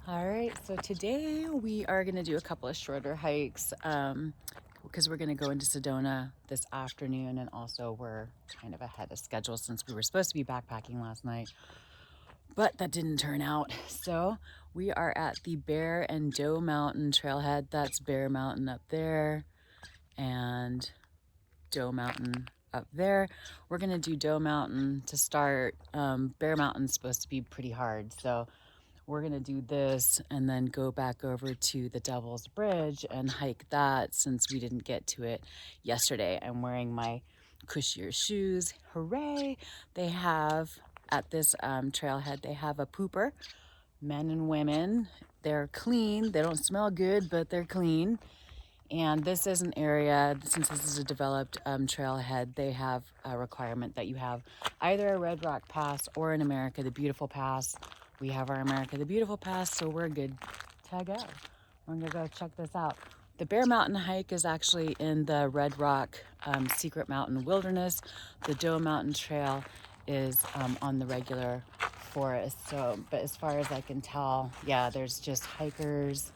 All right, so today we are going to do a couple of shorter hikes because we're going to go into Sedona this afternoon, and also we're kind of ahead of schedule since we were supposed to be backpacking last night, but that didn't turn out. So we are at the Bear and Doe Mountain trailhead. That's Bear Mountain up there and Doe Mountain up there. We're going to do Doe Mountain to start. Bear Mountain's supposed to be pretty hard, so we're gonna do this and then go back over to the Devil's Bridge and hike that since we didn't get to it yesterday. I'm wearing my cushier shoes. Hooray! They have, at this trailhead, they have a pooper, men and women. They're clean. They don't smell good, but they're clean. And this is an area, since this is a developed trailhead, they have a requirement that you have either a Red Rock Pass or an America the Beautiful Pass. We have our America the Beautiful Pass, so we're good to go. We're gonna go check this out. The Bear Mountain hike is actually in the Red Rock Secret Mountain Wilderness. The Doe Mountain Trail is on the regular forest. So, but as far as I can tell, yeah, there's just hikers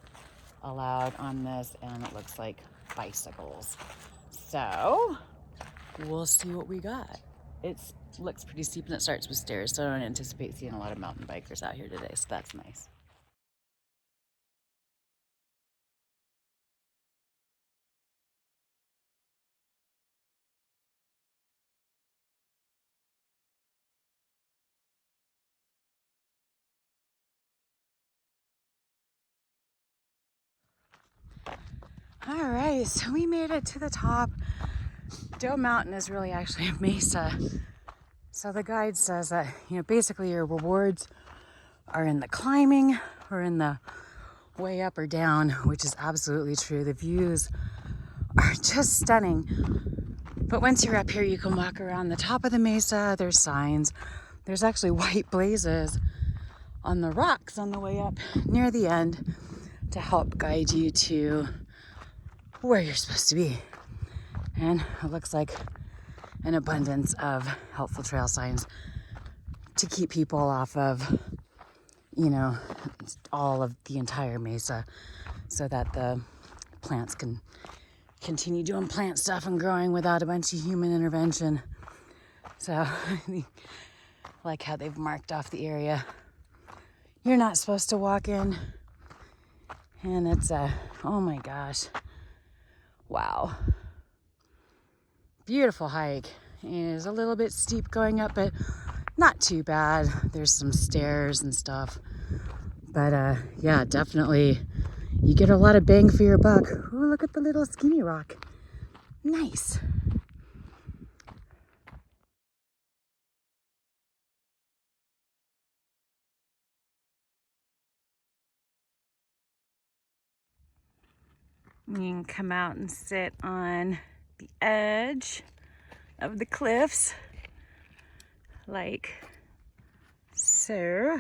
allowed on this, and it looks like bicycles. So we'll see what we got. It looks pretty steep and it starts with stairs, so I don't anticipate seeing a lot of mountain bikers out here today, so that's nice. All right, so we made it to the top. Doe Mountain is really actually a mesa. So the guide says that, basically your rewards are in the climbing or in the way up or down, which is absolutely true. The views are just stunning. But once you're up here, you can walk around the top of the mesa. There's signs. There's actually white blazes on the rocks on the way up near the end to help guide you to where you're supposed to be. And it looks like an abundance of helpful trail signs to keep people off of, all of the entire mesa so that the plants can continue doing plant stuff and growing without a bunch of human intervention. So I like how they've marked off the area you're not supposed to walk in. And it's oh my gosh, wow, beautiful hike. It is a little bit steep going up, but not too bad. There's some stairs and stuff, but yeah, definitely you get a lot of bang for your buck. Ooh, look at the little skinny rock. Nice. You can come out and sit on the edge of the cliffs like so.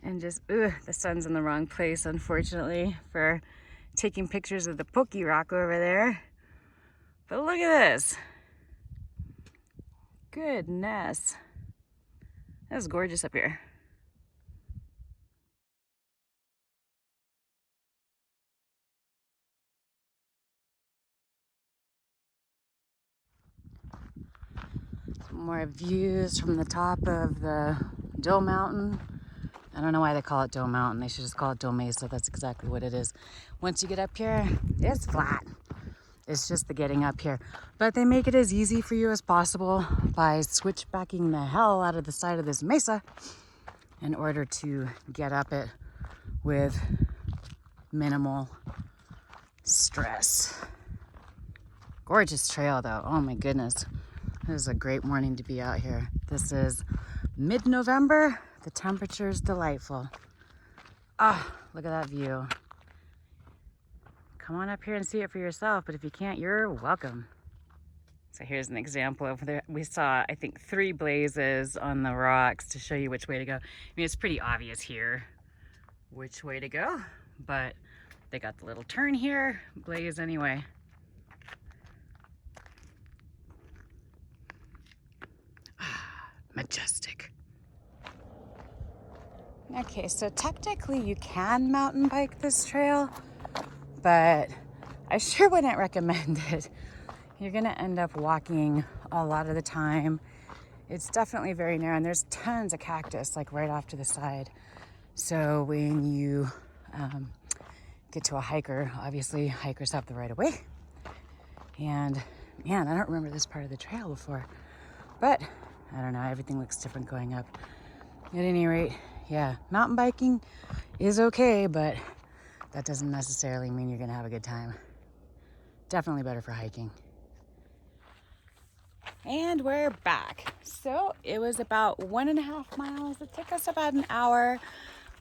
And just, the sun's in the wrong place, unfortunately, for taking pictures of the pokey rock over there. But look at this. Goodness. That's gorgeous up here. Some more views from the top of the Doe Mountain. I don't know why they call it Doe Mountain. They should just call it Doe Mesa. That's exactly what it is. Once you get up here, it's flat. It's just the getting up here. But they make it as easy for you as possible by switchbacking the hell out of the side of this mesa in order to get up it with minimal stress. Gorgeous trail though. Oh my goodness. This is a great morning to be out here. This is mid-November. The temperature is delightful. Ah, look at that view. Come on up here and see it for yourself, but if you can't, you're welcome. So here's an example of there. We saw, I think, 3 blazes on the rocks to show you which way to go. I mean, it's pretty obvious here which way to go, but they got the little turn here, blaze anyway. Ah, majestic. Okay, so technically you can mountain bike this trail, but I sure wouldn't recommend it. You're gonna end up walking a lot of the time. It's definitely very narrow, and there's tons of cactus like right off to the side. So when you get to a hiker, obviously hikers have the right of way. And man, I don't remember this part of the trail before, but I don't know, everything looks different going up. At any rate, yeah, mountain biking is okay, but that doesn't necessarily mean you're gonna have a good time. Definitely better for hiking. And we're back. So it was about 1.5 miles. It took us about an hour.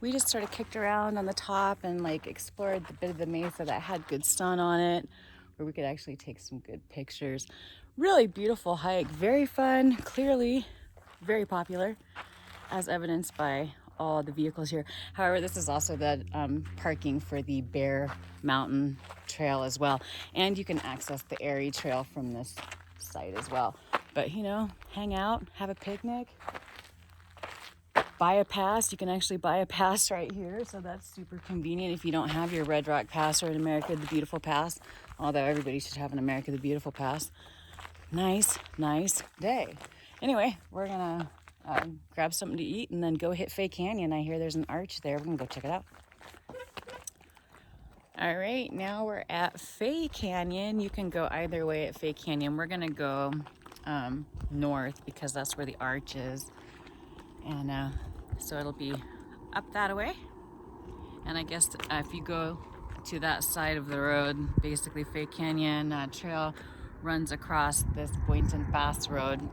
We just sort of kicked around on the top and like explored the bit of the mesa that had good sun on it, where we could actually take some good pictures. Really beautiful hike, very fun, clearly very popular, as evidenced by all the vehicles here. However, this is also the parking for the Bear Mountain Trail as well. And you can access the Airy Trail from this site as well. But you know, hang out, have a picnic, buy a pass. You can actually buy a pass right here, so that's super convenient if you don't have your Red Rock Pass or an America the Beautiful Pass, although everybody should have an America the Beautiful Pass. Nice day. Anyway, we're gonna grab something to eat and then go hit Fay Canyon. I hear there's an arch there. We're gonna go check it out. All right, now we're at Fay Canyon. You can go either way at Fay Canyon. We're gonna go north because that's where the arch is. And so it'll be up that way. And I guess if you go to that side of the road, basically Fay Canyon Trail runs across this Boynton Bass Road.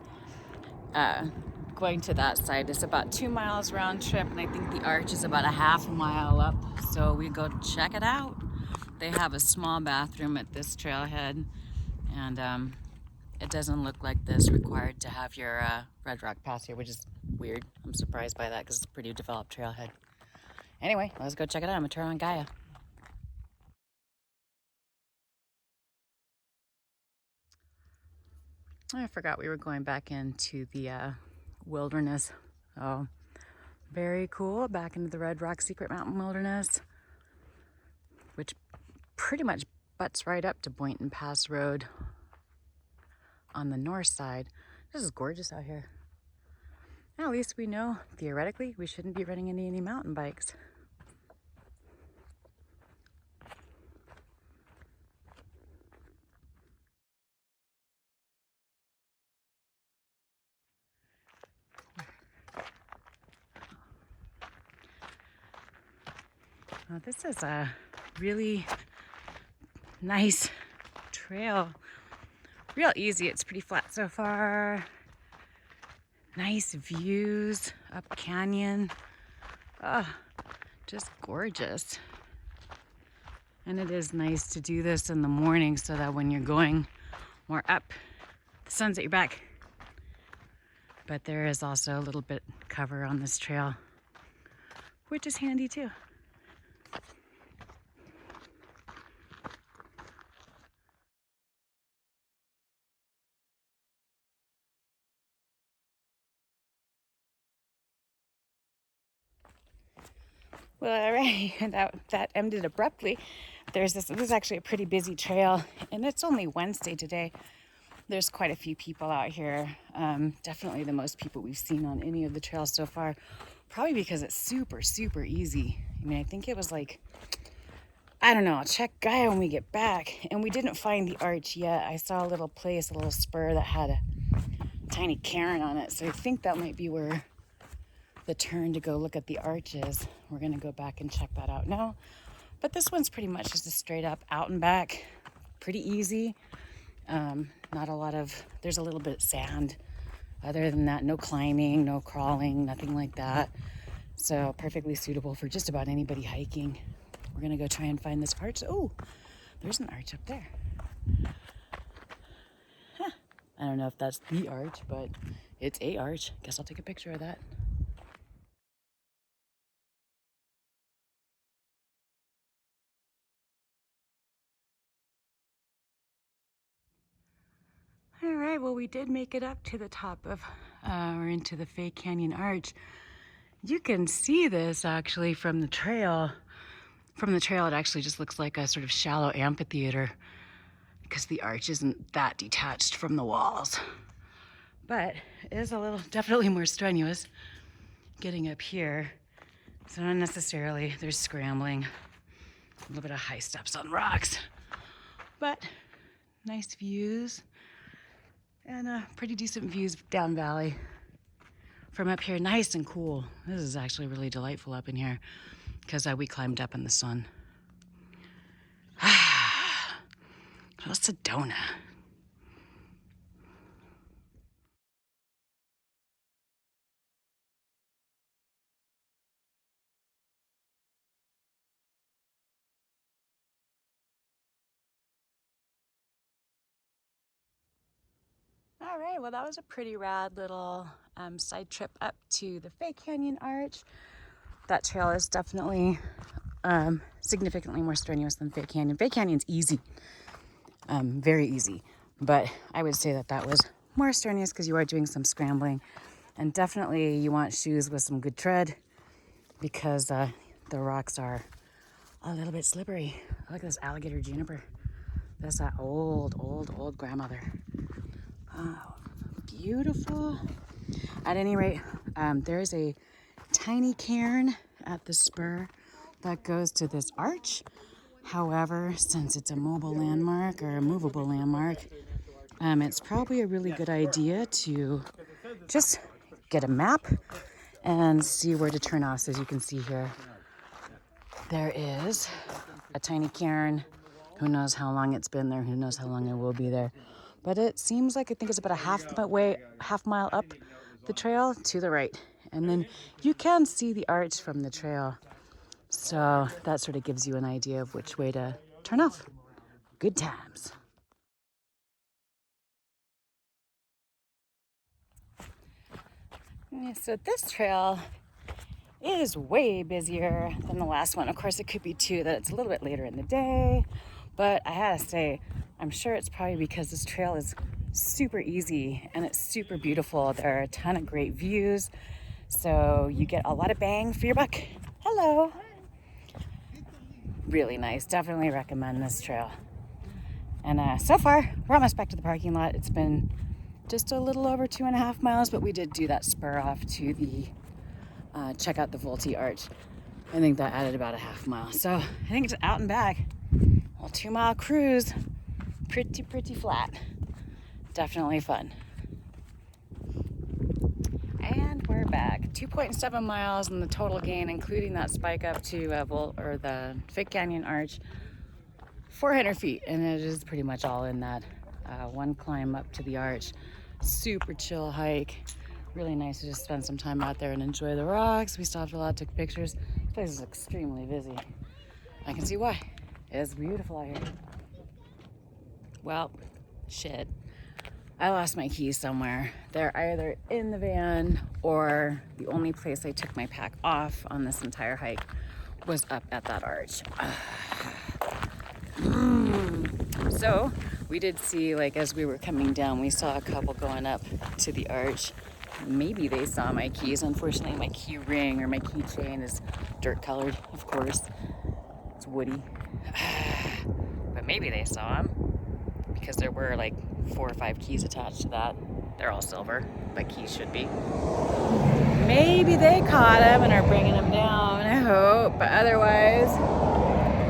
Going to that side is about 2 miles round trip, and I think the arch is about a half a mile up. So we go check it out. They have a small bathroom at this trailhead, and it doesn't look like this required to have your Red Rock Pass here, which is weird. I'm surprised by that because it's a pretty developed trailhead. Anyway, let's go check it out. I'm gonna turn on Gaia. I forgot we were going back into the wilderness. Oh, very cool. Back into the Red Rock Secret Mountain Wilderness, which pretty much butts right up to Boynton Pass Road on the north side. This is gorgeous out here. At least we know, theoretically, we shouldn't be running into any mountain bikes. Well, this is a really nice trail. Real easy. It's pretty flat so far. Nice views up canyon. Oh, just gorgeous. And it is nice to do this in the morning so that when you're going more up, the sun's at your back. But there is also a little bit cover on this trail, which is handy too. Well, all right, that ended abruptly. This is actually a pretty busy trail, and it's only Wednesday today. There's quite a few people out here. Definitely the most people we've seen on any of the trails so far. Probably because it's super, super easy. I mean, I think it was like, I don't know, I'll check Gaia when we get back. And we didn't find the arch yet. I saw a little place, a little spur that had a tiny cairn on it. So I think that might be where the turn to go look at the arch is. We're gonna go back and check that out now. But this one's pretty much just a straight up out and back. Pretty easy. Not a lot of, there's a little bit of sand. Other than that, no climbing, no crawling, nothing like that. So perfectly suitable for just about anybody hiking. We're gonna go try and find this arch. Oh, there's an arch up there. Huh. I don't know if that's the arch, but it's a arch. Guess I'll take a picture of that. All right, well, we did make it up to the top of, or into the Fay Canyon Arch. You can see this actually from the trail. From the trail, it actually just looks like a sort of shallow amphitheater because the arch isn't that detached from the walls. But it is a little, definitely more strenuous getting up here. So not necessarily, there's scrambling, a little bit of high steps on rocks, but nice views and pretty decent views down valley. From up here, nice and cool. This is actually really delightful up in here because we climbed up in the sun. Sedona. All right, well, that was a pretty rad little side trip up to the Fay Canyon Arch. That trail is definitely significantly more strenuous than Fay Canyon. Fay Canyon's easy, very easy, but I would say that that was more strenuous because you are doing some scrambling, and definitely you want shoes with some good tread because the rocks are a little bit slippery. Look at this alligator juniper. That's that old grandmother. Oh, beautiful. At any rate, there's a tiny cairn at the spur that goes to this arch. However, since it's a mobile landmark or a movable landmark, it's probably a really good idea to just get a map and see where to turn off. So as you can see here, there is a tiny cairn. Who knows how long it's been there? Who knows how long it will be there? But it seems like, I think it's about a half mile up the trail to the right. And then you can see the arch from the trail. So that sort of gives you an idea of which way to turn off. Good times. Yeah, so this trail is way busier than the last one. Of course, it could be too that it's a little bit later in the day. But I gotta say, I'm sure it's probably because this trail is super easy and it's super beautiful. There are a ton of great views. So you get a lot of bang for your buck. Hello. Really nice. Definitely recommend this trail. And so far, we're almost back to the parking lot. It's been just a little over 2.5 miles, but we did do that spur off to the check out the Volti Arch. I think that added about a half mile. So I think it's out and back. Well, 2-mile cruise. Pretty flat. Definitely fun. And we're back. 2.7 miles in the total gain, including that spike up to the Fay Canyon Arch. 400 feet, and it is pretty much all in that one climb up to the arch. Super chill hike. Really nice to just spend some time out there and enjoy the rocks. We stopped a lot, took pictures. This place is extremely busy. I can see why. It's beautiful out here. Well, shit. I lost my keys somewhere. They're either in the van or the only place I took my pack off on this entire hike was up at that arch. So we did see, like, as we were coming down, we saw a couple going up to the arch. Maybe they saw my keys. Unfortunately, my key ring or my keychain is dirt colored, of course. It's woody. But maybe they saw them because there were like 4 or 5 keys attached to that. They're all silver, but keys should be. Maybe they caught them and are bringing them down, I hope. But otherwise,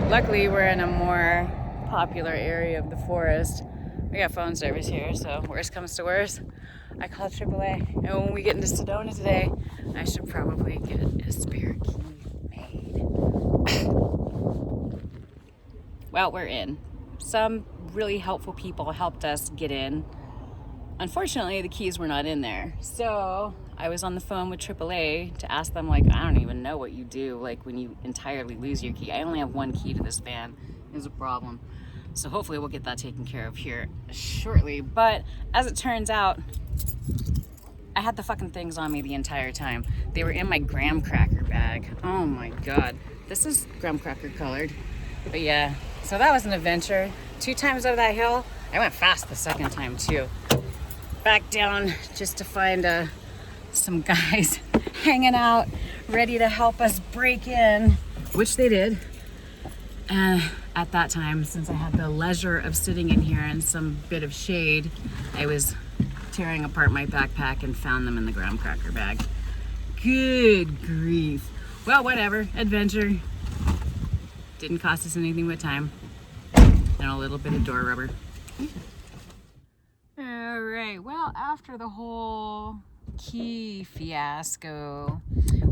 luckily we're in a more popular area of the forest. We got phone service here, so worst comes to worst, I call AAA. And when we get into Sedona today, I should probably get a spare key made. Well, we're in. Some really helpful people helped us get in. Unfortunately, the keys were not in there. So I was on the phone with AAA to ask them, like, I don't even know what you do, like, when you entirely lose your key. I only have one key to this van. Is a problem. So hopefully we'll get that taken care of here shortly. But as it turns out, I had the fucking things on me the entire time. They were in my graham cracker bag. Oh my God. This is graham cracker colored. But yeah, so that was an adventure. 2 times over that hill. I went fast the second time too. Back down just to find some guys hanging out, ready to help us break in, which they did. And at that time, since I had the leisure of sitting in here in some bit of shade, I was tearing apart my backpack and found them in the graham cracker bag. Good grief. Well, whatever, adventure. Didn't cost us anything but time and a little bit of door rubber. All right, well, after the whole key fiasco,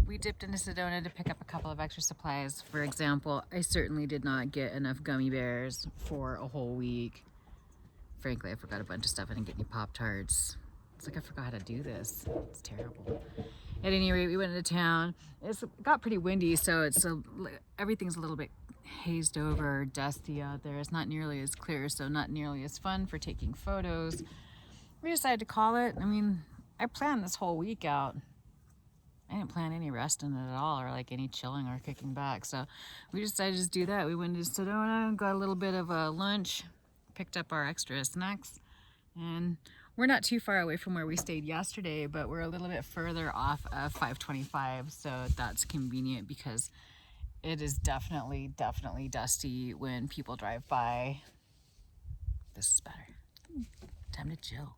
we dipped into Sedona to pick up a couple of extra supplies. For example, I certainly did not get enough gummy bears for a whole week. Frankly, I forgot a bunch of stuff. I didn't get any Pop-Tarts. It's like I forgot how to do this. It's terrible. At any rate, we went into town. It got pretty windy, so everything's a little bit hazed over, dusty out there. It's not nearly as clear, so not nearly as fun for taking photos. We decided to call it. I mean, I planned this whole week out. I didn't plan any rest in it at all, or like any chilling or kicking back. So we decided to just do that. We went to Sedona, got a little bit of a lunch, picked up our extra snacks, and we're not too far away from where we stayed yesterday, but we're a little bit further off of 525, so that's convenient because it is definitely dusty when people drive by. This is better. Time to chill.